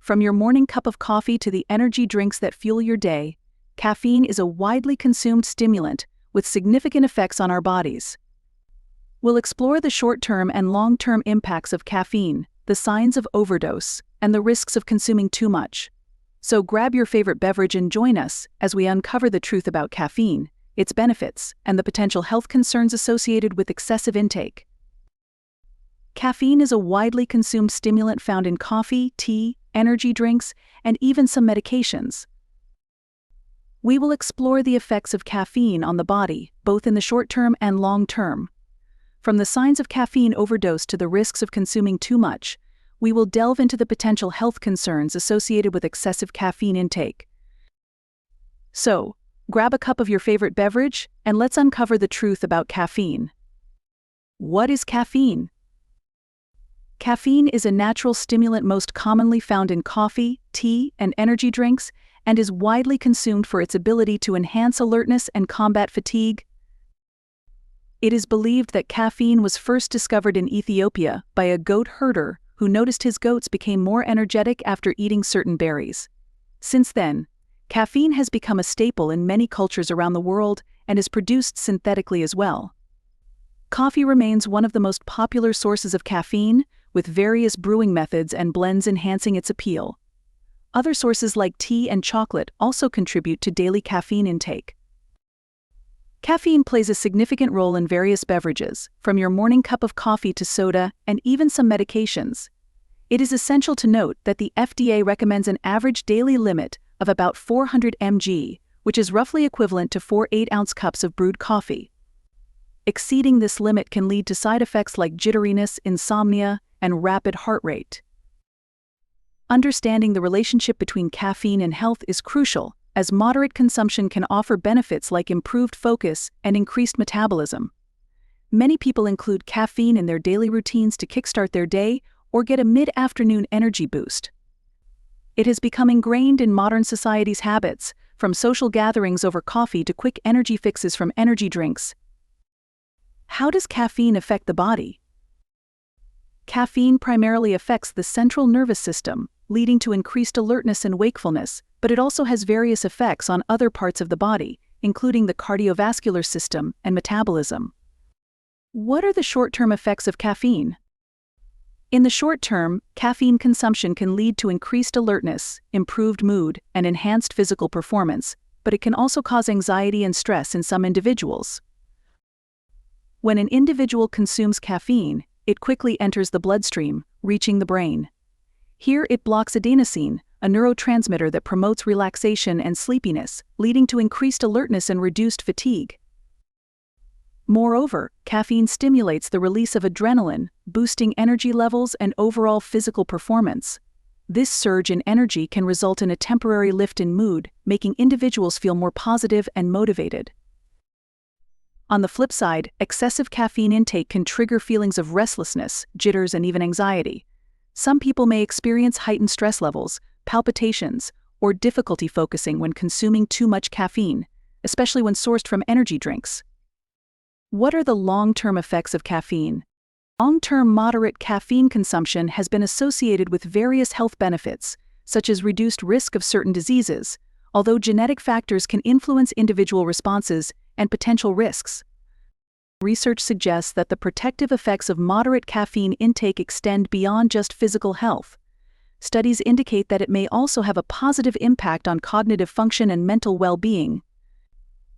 From your morning cup of coffee to the energy drinks that fuel your day, caffeine is a widely consumed stimulant with significant effects on our bodies. We'll explore the short-term and long-term impacts of caffeine, the signs of overdose, and the risks of consuming too much. So grab your favorite beverage and join us as we uncover the truth about caffeine, its benefits, and the potential health concerns associated with excessive intake. Caffeine is a widely consumed stimulant found in coffee, tea, energy drinks, and even some medications. We will explore the effects of caffeine on the body, both in the short term and long term. From the signs of caffeine overdose to the risks of consuming too much, we will delve into the potential health concerns associated with excessive caffeine intake. So, grab a cup of your favorite beverage, and let's uncover the truth about caffeine. What is caffeine? Caffeine is a natural stimulant most commonly found in coffee, tea, and energy drinks, and is widely consumed for its ability to enhance alertness and combat fatigue. It is believed that caffeine was first discovered in Ethiopia by a goat herder who noticed his goats became more energetic after eating certain berries. Since then, caffeine has become a staple in many cultures around the world and is produced synthetically as well. Coffee remains one of the most popular sources of caffeine, with various brewing methods and blends enhancing its appeal. Other sources like tea and chocolate also contribute to daily caffeine intake. Caffeine plays a significant role in various beverages, from your morning cup of coffee to soda and even some medications. It is essential to note that the FDA recommends an average daily limit of about 400 mg, which is roughly equivalent to 4 8-ounce cups of brewed coffee. Exceeding this limit can lead to side effects like jitteriness, insomnia, and rapid heart rate. Understanding the relationship between caffeine and health is crucial, as moderate consumption can offer benefits like improved focus and increased metabolism. Many people include caffeine in their daily routines to kickstart their day or get a mid-afternoon energy boost. It has become ingrained in modern society's habits, from social gatherings over coffee to quick energy fixes from energy drinks. How does caffeine affect the body? Caffeine primarily affects the central nervous system, leading to increased alertness and wakefulness, but it also has various effects on other parts of the body, including the cardiovascular system and metabolism. What are the short-term effects of caffeine? In the short term, caffeine consumption can lead to increased alertness, improved mood, and enhanced physical performance, but it can also cause anxiety and stress in some individuals. When an individual consumes caffeine, it quickly enters the bloodstream, reaching the brain. Here it blocks adenosine, a neurotransmitter that promotes relaxation and sleepiness, leading to increased alertness and reduced fatigue. Moreover, caffeine stimulates the release of adrenaline, boosting energy levels and overall physical performance. This surge in energy can result in a temporary lift in mood, making individuals feel more positive and motivated. On the flip side, excessive caffeine intake can trigger feelings of restlessness, jitters, and even anxiety. Some people may experience heightened stress levels, palpitations, or difficulty focusing when consuming too much caffeine, especially when sourced from energy drinks. What are the long-term effects of caffeine? Long-term moderate caffeine consumption has been associated with various health benefits, such as reduced risk of certain diseases, although genetic factors can influence individual responses and potential risks. Research suggests that the protective effects of moderate caffeine intake extend beyond just physical health. Studies indicate that it may also have a positive impact on cognitive function and mental well-being.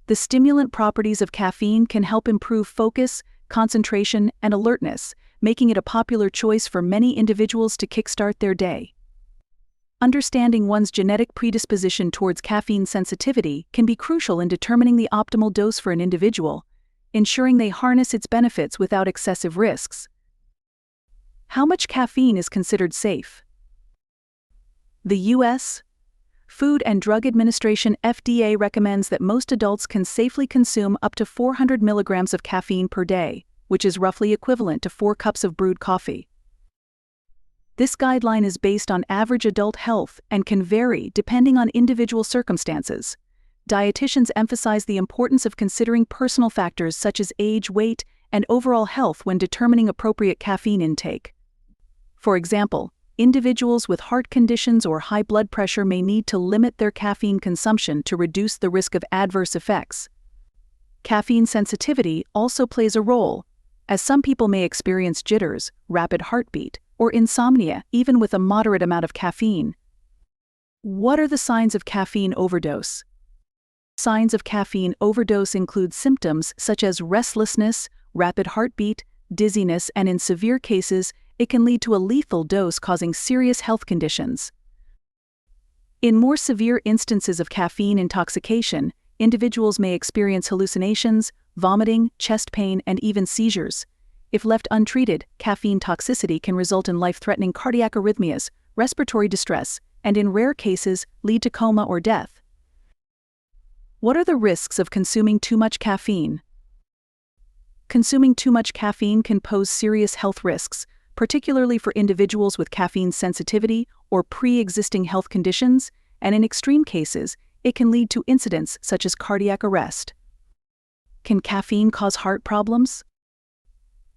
The stimulant properties of caffeine can help improve focus, concentration, and alertness, making it a popular choice for many individuals to kickstart their day. Understanding one's genetic predisposition towards caffeine sensitivity can be crucial in determining the optimal dose for an individual, ensuring they harness its benefits without excessive risks. How much caffeine is considered safe? The U.S. Food and Drug Administration (FDA) recommends that most adults can safely consume up to 400 milligrams of caffeine per day, which is roughly equivalent to 4 cups of brewed coffee. This guideline is based on average adult health and can vary depending on individual circumstances. Dietitians emphasize the importance of considering personal factors such as age, weight, and overall health when determining appropriate caffeine intake. For example, individuals with heart conditions or high blood pressure may need to limit their caffeine consumption to reduce the risk of adverse effects. Caffeine sensitivity also plays a role, as some people may experience jitters, rapid heartbeat, or insomnia even with a moderate amount of caffeine. What are the signs of caffeine overdose? Signs of caffeine overdose include symptoms such as restlessness, rapid heartbeat, dizziness, and in severe cases, it can lead to a lethal dose causing serious health conditions. In more severe instances of caffeine intoxication, individuals may experience hallucinations, vomiting, chest pain, and even seizures. If left untreated, caffeine toxicity can result in life-threatening cardiac arrhythmias, respiratory distress, and in rare cases, lead to coma or death. What are the risks of consuming too much caffeine? Consuming too much caffeine can pose serious health risks, particularly for individuals with caffeine sensitivity or pre-existing health conditions, and in extreme cases, it can lead to incidents such as cardiac arrest. Can caffeine cause heart problems?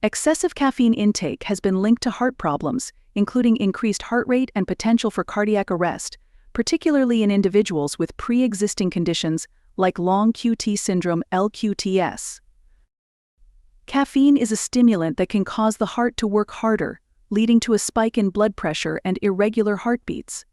Excessive caffeine intake has been linked to heart problems, including increased heart rate and potential for cardiac arrest, particularly in individuals with pre-existing conditions like long QT syndrome (LQTS). Caffeine is a stimulant that can cause the heart to work harder, leading to a spike in blood pressure and irregular heartbeats.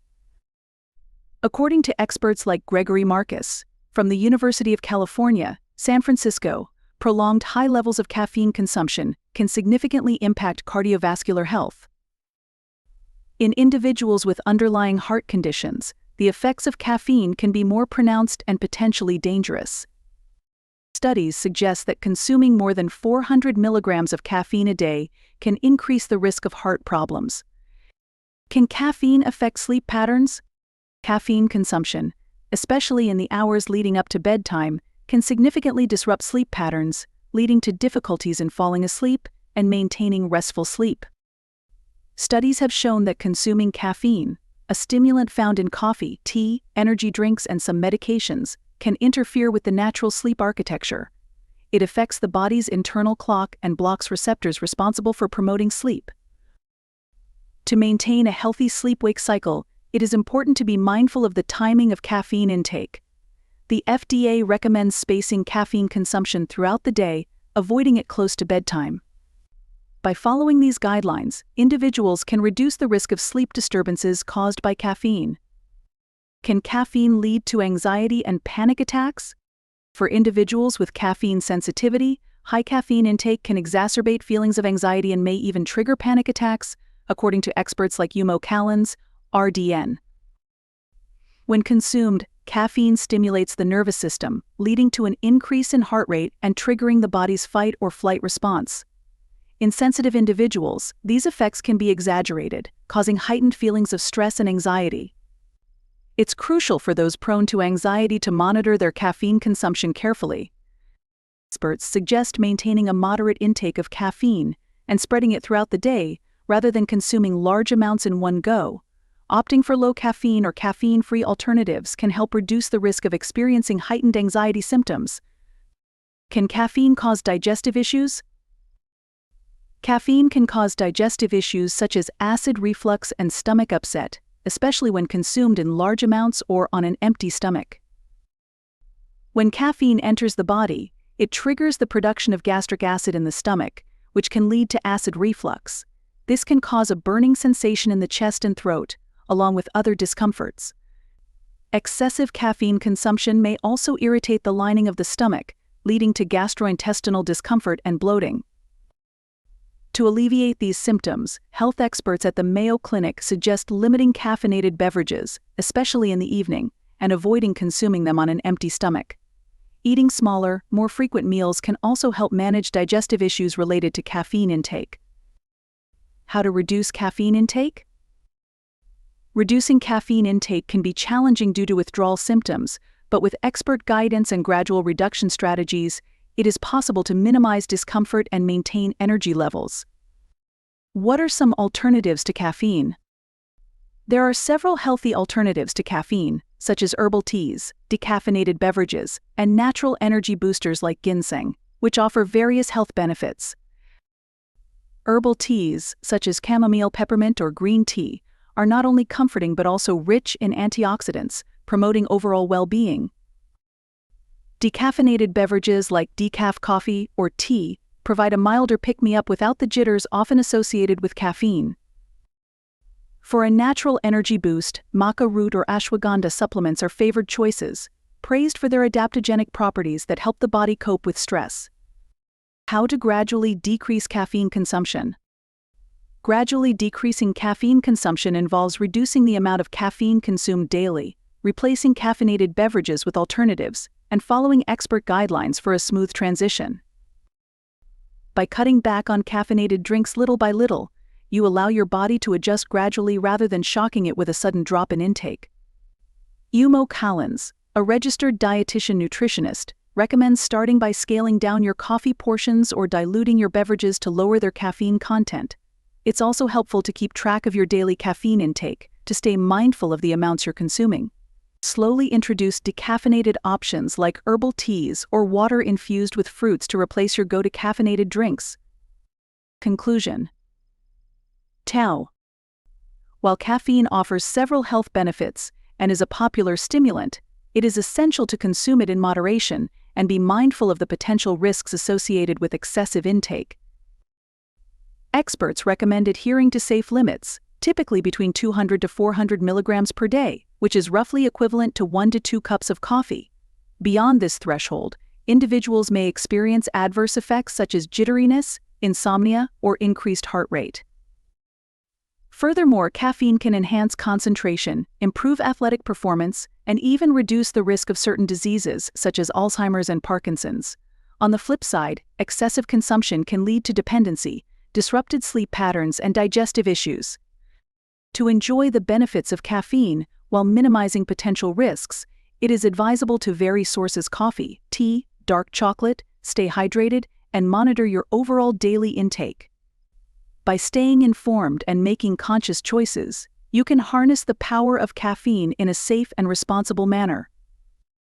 According to experts like Gregory Marcus, from the University of California, San Francisco, prolonged high levels of caffeine consumption can significantly impact cardiovascular health. In individuals with underlying heart conditions, the effects of caffeine can be more pronounced and potentially dangerous. Studies suggest that consuming more than 400 milligrams of caffeine a day can increase the risk of heart problems. Can caffeine affect sleep patterns? Caffeine consumption, especially in the hours leading up to bedtime, can significantly disrupt sleep patterns, leading to difficulties in falling asleep and maintaining restful sleep. Studies have shown that consuming caffeine, a stimulant found in coffee, tea, energy drinks, and some medications, can interfere with the natural sleep architecture. It affects the body's internal clock and blocks receptors responsible for promoting sleep. To maintain a healthy sleep-wake cycle, it is important to be mindful of the timing of caffeine intake. The FDA recommends spacing caffeine consumption throughout the day, avoiding it close to bedtime. By following these guidelines, individuals can reduce the risk of sleep disturbances caused by caffeine. Can caffeine lead to anxiety and panic attacks? For individuals with caffeine sensitivity, high caffeine intake can exacerbate feelings of anxiety and may even trigger panic attacks, according to experts like Yumo Callens, RDN. When consumed, caffeine stimulates the nervous system, leading to an increase in heart rate and triggering the body's fight or flight response. In sensitive individuals, these effects can be exaggerated, causing heightened feelings of stress and anxiety. It's crucial for those prone to anxiety to monitor their caffeine consumption carefully. Experts suggest maintaining a moderate intake of caffeine and spreading it throughout the day rather than consuming large amounts in one go. Opting for low caffeine or caffeine-free alternatives can help reduce the risk of experiencing heightened anxiety symptoms. Can caffeine cause digestive issues? Caffeine can cause digestive issues such as acid reflux and stomach upset, especially when consumed in large amounts or on an empty stomach. When caffeine enters the body, it triggers the production of gastric acid in the stomach, which can lead to acid reflux. This can cause a burning sensation in the chest and throat, along with other discomforts. Excessive caffeine consumption may also irritate the lining of the stomach, leading to gastrointestinal discomfort and bloating. To alleviate these symptoms, health experts at the Mayo Clinic suggest limiting caffeinated beverages, especially in the evening, and avoiding consuming them on an empty stomach. Eating smaller, more frequent meals can also help manage digestive issues related to caffeine intake. How to reduce caffeine intake? Reducing caffeine intake can be challenging due to withdrawal symptoms, but with expert guidance and gradual reduction strategies, it is possible to minimize discomfort and maintain energy levels. What are some alternatives to caffeine? There are several healthy alternatives to caffeine, such as herbal teas, decaffeinated beverages, and natural energy boosters like ginseng, which offer various health benefits. Herbal teas, such as chamomile peppermint or green tea, are not only comforting but also rich in antioxidants, promoting overall well-being. Decaffeinated beverages like decaf coffee or tea provide a milder pick-me-up without the jitters often associated with caffeine. For a natural energy boost, maca root or ashwagandha supplements are favored choices, praised for their adaptogenic properties that help the body cope with stress. How to gradually decrease caffeine consumption. Gradually decreasing caffeine consumption involves reducing the amount of caffeine consumed daily, replacing caffeinated beverages with alternatives, and following expert guidelines for a smooth transition. By cutting back on caffeinated drinks little by little, you allow your body to adjust gradually rather than shocking it with a sudden drop in intake. Umo Collins, a registered dietitian nutritionist, recommends starting by scaling down your coffee portions or diluting your beverages to lower their caffeine content. It's also helpful to keep track of your daily caffeine intake, to stay mindful of the amounts you're consuming. Slowly introduce decaffeinated options like herbal teas or water infused with fruits to replace your go-to caffeinated drinks. Conclusion. Tau. While caffeine offers several health benefits and is a popular stimulant, it is essential to consume it in moderation and be mindful of the potential risks associated with excessive intake. Experts recommend adhering to safe limits, typically between 200 to 400 milligrams per day, which is roughly equivalent to 1 to 2 cups of coffee. Beyond this threshold, individuals may experience adverse effects such as jitteriness, insomnia, or increased heart rate. Furthermore, caffeine can enhance concentration, improve athletic performance, and even reduce the risk of certain diseases such as Alzheimer's and Parkinson's. On the flip side, excessive consumption can lead to dependency, disrupted sleep patterns, and digestive issues. To enjoy the benefits of caffeine while minimizing potential risks, it is advisable to vary sources: coffee, tea, dark chocolate, stay hydrated, and monitor your overall daily intake. By staying informed and making conscious choices, you can harness the power of caffeine in a safe and responsible manner.